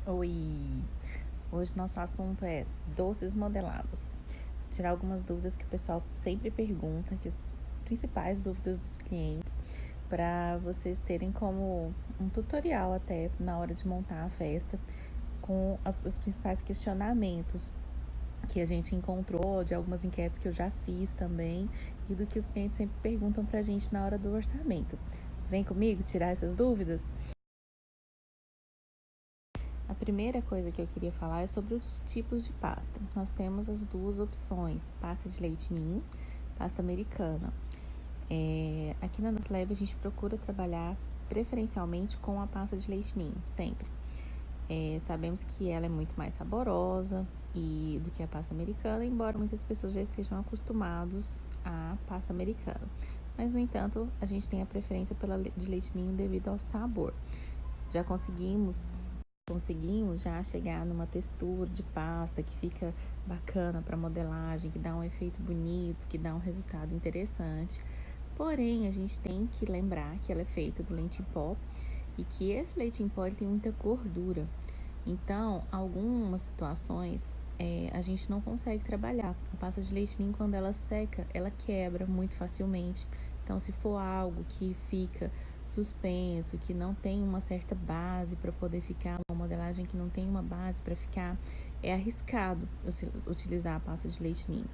Oi! Hoje nosso assunto é doces modelados. Tirar algumas dúvidas que o pessoal sempre pergunta, que as principais dúvidas dos clientes, para vocês terem como um tutorial até na hora de montar a festa, com os principais questionamentos que a gente encontrou, de algumas enquetes que eu já fiz também, e do que os clientes sempre perguntam pra gente na hora do orçamento. Vem comigo tirar essas dúvidas? A primeira coisa que eu queria falar é sobre os tipos de pasta. Nós temos as duas opções, pasta de leite ninho, pasta americana. Aqui na Nestlé a gente procura trabalhar preferencialmente com a pasta de leite ninho, sempre. Sabemos que ela é muito mais saborosa do que a pasta americana, embora muitas pessoas já estejam acostumados à pasta americana. Mas, no entanto, a gente tem a preferência pela de leite ninho devido ao sabor. Já conseguimos já chegar numa textura de pasta que fica bacana para modelagem, que dá um efeito bonito, que dá um resultado interessante. Porém, a gente tem que lembrar que ela é feita do leite em pó e que esse leite em pó ele tem muita gordura. Então, algumas situações a gente não consegue trabalhar. A pasta de leite ninho, quando ela seca, ela quebra muito facilmente. Então, se for algo que fica suspenso, que não tem uma certa base para poder ficar, uma modelagem que não tem uma base para ficar, é arriscado utilizar a pasta de leite ninho.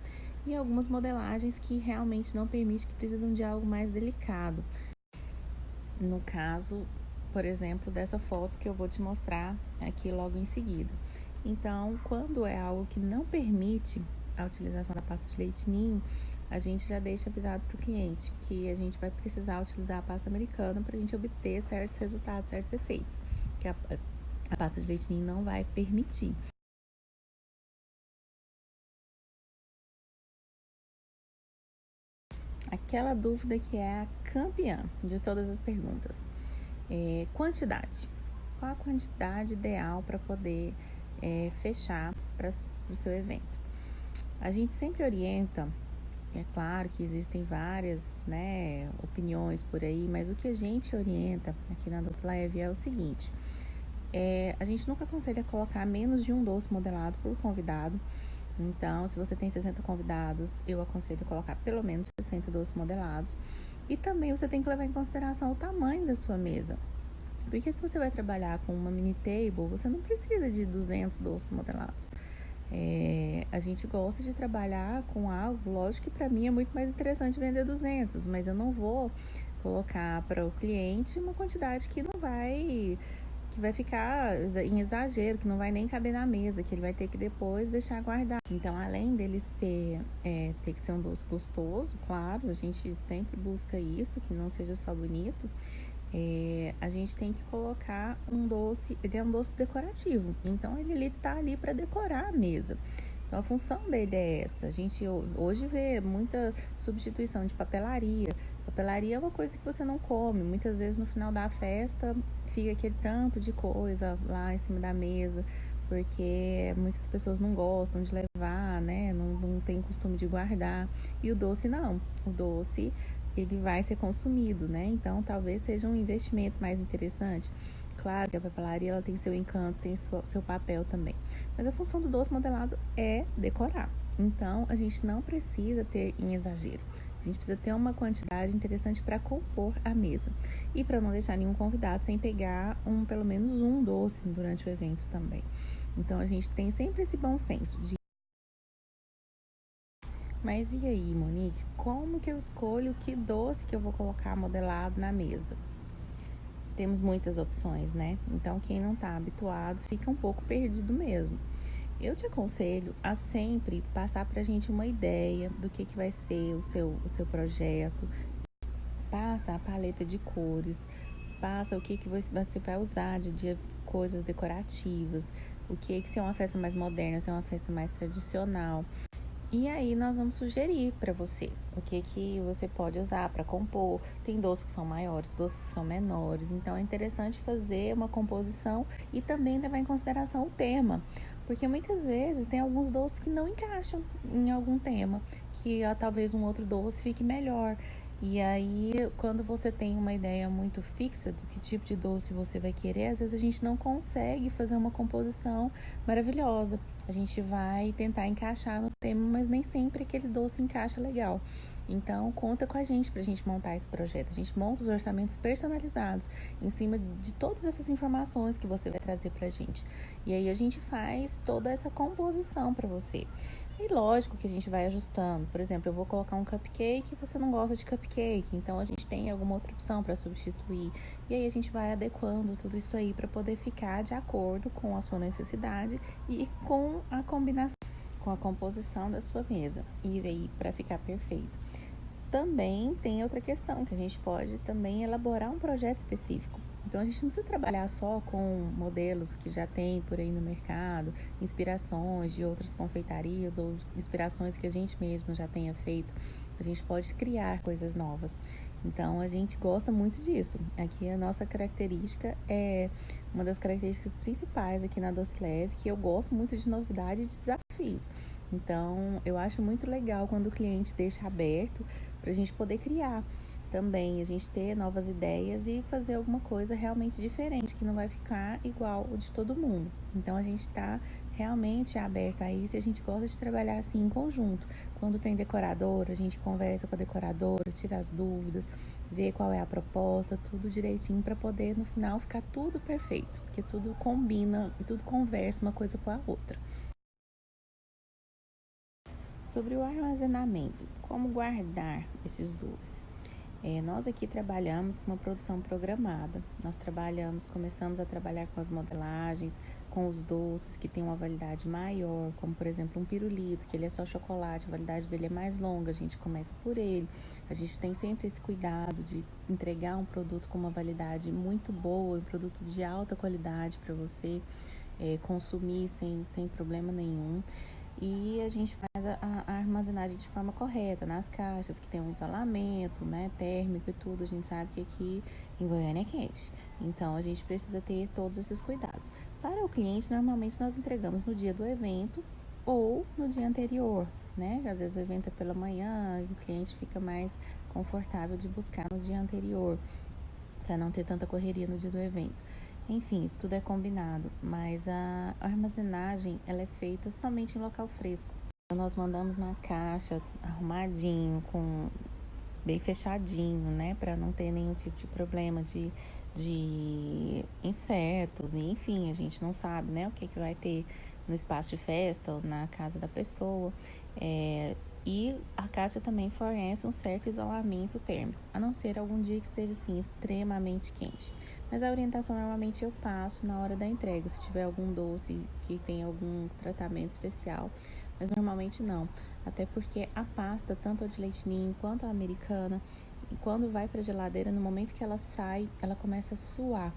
E algumas modelagens que realmente não permitem, que precisam de algo mais delicado. No caso, por exemplo, dessa foto que eu vou te mostrar aqui logo em seguida. Então, quando é algo que não permite a utilização da pasta de leite ninho, a gente já deixa avisado para o cliente que a gente vai precisar utilizar a pasta americana para a gente obter certos resultados, certos efeitos, que a pasta de leite ninho não vai permitir. Aquela dúvida que é a campeã de todas as perguntas. Quantidade. Qual a quantidade ideal para poder fechar para o seu evento? A gente sempre orienta, é claro que existem várias opiniões por aí, mas o que a gente orienta aqui na Doce Leve é o seguinte: a gente nunca aconselha colocar menos de um doce modelado por convidado. Então, se você tem 60 convidados, eu aconselho colocar pelo menos 60 doces modelados. E também você tem que levar em consideração o tamanho da sua mesa. Porque se você vai trabalhar com uma mini table, você não precisa de 200 doces modelados. A gente gosta de trabalhar com algo, lógico que para mim é muito mais interessante vender 200, mas eu não vou colocar para o cliente uma quantidade que vai ficar em exagero, que não vai nem caber na mesa, que ele vai ter que depois deixar guardar. Então, além dele ter que ser um doce gostoso, claro, a gente sempre busca isso, que não seja só bonito. A gente tem que colocar um doce, ele é um doce decorativo, então ele tá ali para decorar a mesa. Então a função dele é essa. A gente hoje vê muita substituição de papelaria. Papelaria é uma coisa que você não come. Muitas vezes no final da festa fica aquele tanto de coisa lá em cima da mesa, porque muitas pessoas não gostam de levar, né? Não tem costume de guardar. E o doce não. O doce ele vai ser consumido, né? Então talvez seja um investimento mais interessante. Claro que a papelaria ela tem seu encanto, tem seu papel também. Mas a função do doce modelado é decorar. Então a gente não precisa ter em exagero. A gente precisa ter uma quantidade interessante para compor a mesa. E para não deixar nenhum convidado sem pegar pelo menos um doce durante o evento também. Então a gente tem sempre esse bom senso de. Mas e aí, Monique, como que eu escolho que doce que eu vou colocar modelado na mesa? Temos muitas opções, né? Então, quem não está habituado fica um pouco perdido mesmo. Eu te aconselho a sempre passar para a gente uma ideia do que vai ser o seu projeto. Passa a paleta de cores, passa o que você vai usar de coisas decorativas, se é uma festa mais moderna, se é uma festa mais tradicional. E aí nós vamos sugerir para você o que você pode usar para compor. Tem doces que são maiores, doces que são menores. Então é interessante fazer uma composição e também levar em consideração o tema. Porque muitas vezes tem alguns doces que não encaixam em algum tema, que talvez um outro doce fique melhor. E aí, quando você tem uma ideia muito fixa do que tipo de doce você vai querer, às vezes a gente não consegue fazer uma composição maravilhosa. A gente vai tentar encaixar no tema, mas nem sempre aquele doce encaixa legal. Então, conta com a gente pra gente montar esse projeto. A gente monta os orçamentos personalizados em cima de todas essas informações que você vai trazer pra gente. E aí a gente faz toda essa composição pra você. E lógico que a gente vai ajustando. Por exemplo, eu vou colocar um cupcake e você não gosta de cupcake, então a gente tem alguma outra opção para substituir. E aí a gente vai adequando tudo isso aí para poder ficar de acordo com a sua necessidade e com a combinação, com a composição da sua mesa. E aí para ficar perfeito. Também tem outra questão, que a gente pode também elaborar um projeto específico. Então a gente não precisa trabalhar só com modelos que já tem por aí no mercado, inspirações de outras confeitarias ou inspirações que a gente mesmo já tenha feito. A gente pode criar coisas novas. Então a gente gosta muito disso. Aqui a nossa característica é uma das características principais aqui na Doce Leve, que eu gosto muito de novidade e de desafios. Então eu acho muito legal quando o cliente deixa aberto para a gente poder criar também, a gente ter novas ideias e fazer alguma coisa realmente diferente, que não vai ficar igual o de todo mundo. Então a gente está realmente aberto a isso e a gente gosta de trabalhar assim em conjunto. Quando tem decorador, a gente conversa com a decoradora, tira as dúvidas, vê qual é a proposta, tudo direitinho para poder no final ficar tudo perfeito, porque tudo combina e tudo conversa uma coisa com a outra. Sobre o armazenamento, como guardar esses doces? Nós aqui trabalhamos com uma produção programada. Nós começamos a trabalhar com as modelagens, com os doces que têm uma validade maior, como por exemplo um pirulito, que ele é só chocolate, a validade dele é mais longa, a gente começa por ele. A gente tem sempre esse cuidado de entregar um produto com uma validade muito boa, um produto de alta qualidade para você consumir sem problema nenhum. E a gente faz a armazenagem de forma correta, nas caixas, que tem um isolamento, né, térmico e tudo. A gente sabe que aqui em Goiânia é quente, então a gente precisa ter todos esses cuidados. Para o cliente, normalmente nós entregamos no dia do evento ou no dia anterior, né? Às vezes o evento é pela manhã e o cliente fica mais confortável de buscar no dia anterior, para não ter tanta correria no dia do evento. Enfim, isso tudo é combinado, mas a armazenagem ela é feita somente em local fresco. Então, nós mandamos na caixa arrumadinho, com bem fechadinho, né, para não ter nenhum tipo de problema de insetos, e enfim, a gente não sabe, né, o que vai ter no espaço de festa ou na casa da pessoa. E a caixa também fornece um certo isolamento térmico, a não ser algum dia que esteja assim extremamente quente. Mas a orientação normalmente eu passo na hora da entrega, se tiver algum doce que tem algum tratamento especial, mas normalmente não, até porque a pasta, tanto a de leite ninho quanto a americana, quando vai para a geladeira, no momento que ela sai, ela começa a suar.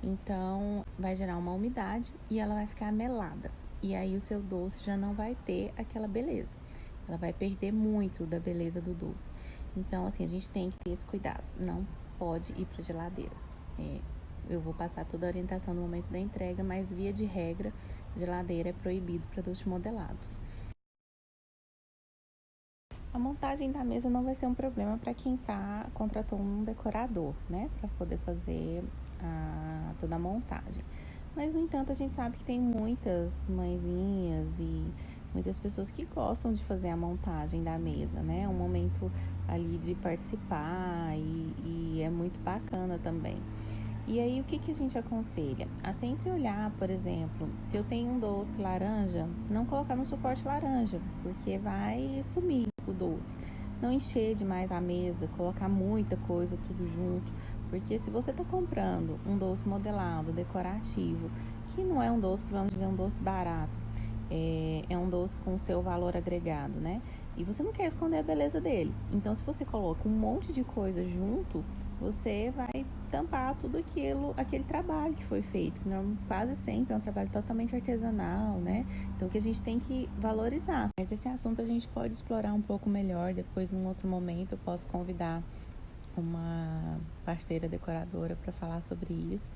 Então, vai gerar uma umidade e ela vai ficar melada. E aí o seu doce já não vai ter aquela beleza. Ela vai perder muito da beleza do doce. Então, assim, a gente tem que ter esse cuidado. Não pode ir para a geladeira. Eu vou passar toda a orientação no momento da entrega, mas via de regra, geladeira é proibido para doces modelados. A montagem da mesa não vai ser um problema para quem contratou um decorador, né, para poder fazer toda a montagem. Mas, no entanto, a gente sabe que tem muitas mãezinhas e muitas pessoas que gostam de fazer a montagem da mesa, né? É um momento ali de participar e é muito bacana também. E aí, o que a gente aconselha? A sempre olhar, por exemplo, se eu tenho um doce laranja, não colocar no suporte laranja, porque vai sumir o doce. Não encher demais a mesa, colocar muita coisa tudo junto, porque se você está comprando um doce modelado, decorativo, que não é um doce que vamos dizer um doce barato, é um doce com seu valor agregado, né? E você não quer esconder a beleza dele. Então, se você coloca um monte de coisa junto, você vai tampar tudo aquele trabalho que foi feito, que não, quase sempre é um trabalho totalmente artesanal, né? Então, que a gente tem que valorizar. Mas esse assunto a gente pode explorar um pouco melhor depois, num outro momento. Eu posso convidar uma parceira decoradora para falar sobre isso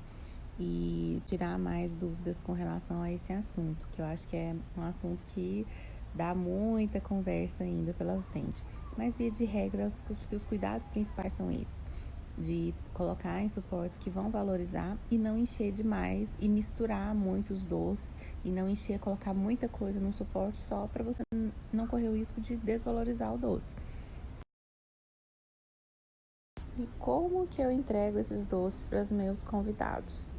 e tirar mais dúvidas com relação a esse assunto, que eu acho que é um assunto que dá muita conversa ainda pela frente. Mas, via de regra, os cuidados principais são esses. De colocar em suportes que vão valorizar e não encher demais e misturar muitos doces e não encher, colocar muita coisa num suporte só para você não correr o risco de desvalorizar o doce. E como que eu entrego esses doces para os meus convidados?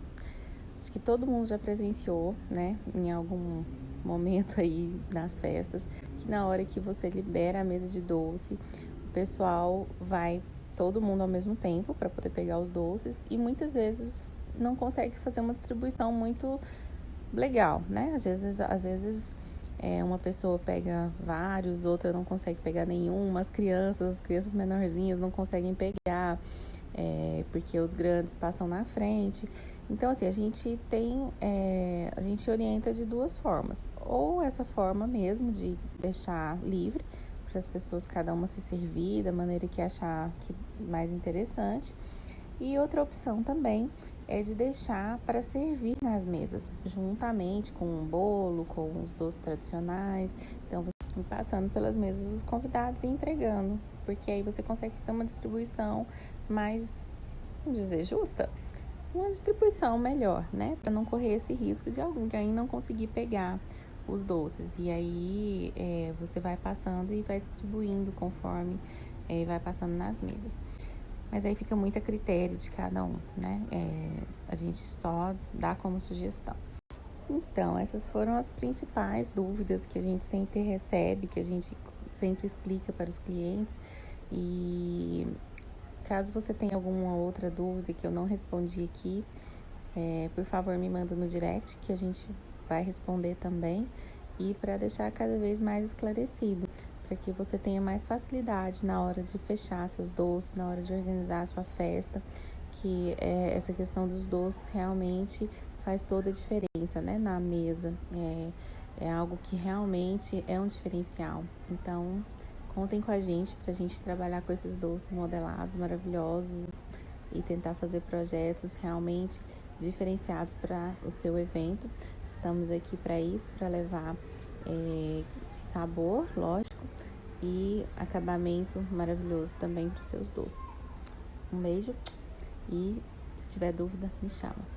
Acho que todo mundo já presenciou, né, em algum momento aí nas festas, que na hora que você libera a mesa de doce, o pessoal vai todo mundo ao mesmo tempo para poder pegar os doces e muitas vezes não consegue fazer uma distribuição muito legal, né? Às vezes uma pessoa pega vários, outra não consegue pegar nenhum, as crianças menorzinhas não conseguem pegar, porque os grandes passam na frente. Então, assim, a gente orienta de duas formas. Ou essa forma mesmo de deixar livre para as pessoas, cada uma se servir da maneira que achar mais interessante. E outra opção também é de deixar para servir nas mesas, juntamente com um bolo, com os doces tradicionais. Então, você vai passando pelas mesas dos convidados e entregando, porque aí você consegue fazer uma distribuição mais, vamos dizer, justa. Uma distribuição melhor, né? Para não correr esse risco de alguém não conseguir pegar os doces. E aí você vai passando e vai distribuindo conforme vai passando nas mesas. Mas aí fica muito a critério de cada um, né? A gente só dá como sugestão. Então, essas foram as principais dúvidas que a gente sempre recebe, que a gente sempre explica para os clientes. E caso você tenha alguma outra dúvida que eu não respondi aqui, por favor me manda no direct que a gente vai responder também. E para deixar cada vez mais esclarecido, para que você tenha mais facilidade na hora de fechar seus doces, na hora de organizar a sua festa, que essa questão dos doces realmente faz toda a diferença, né, na mesa. É algo que realmente é um diferencial. Então, contem com a gente para a gente trabalhar com esses doces modelados maravilhosos e tentar fazer projetos realmente diferenciados para o seu evento. Estamos aqui para isso, para levar sabor, lógico, e acabamento maravilhoso também para os seus doces. Um beijo e se tiver dúvida, me chama.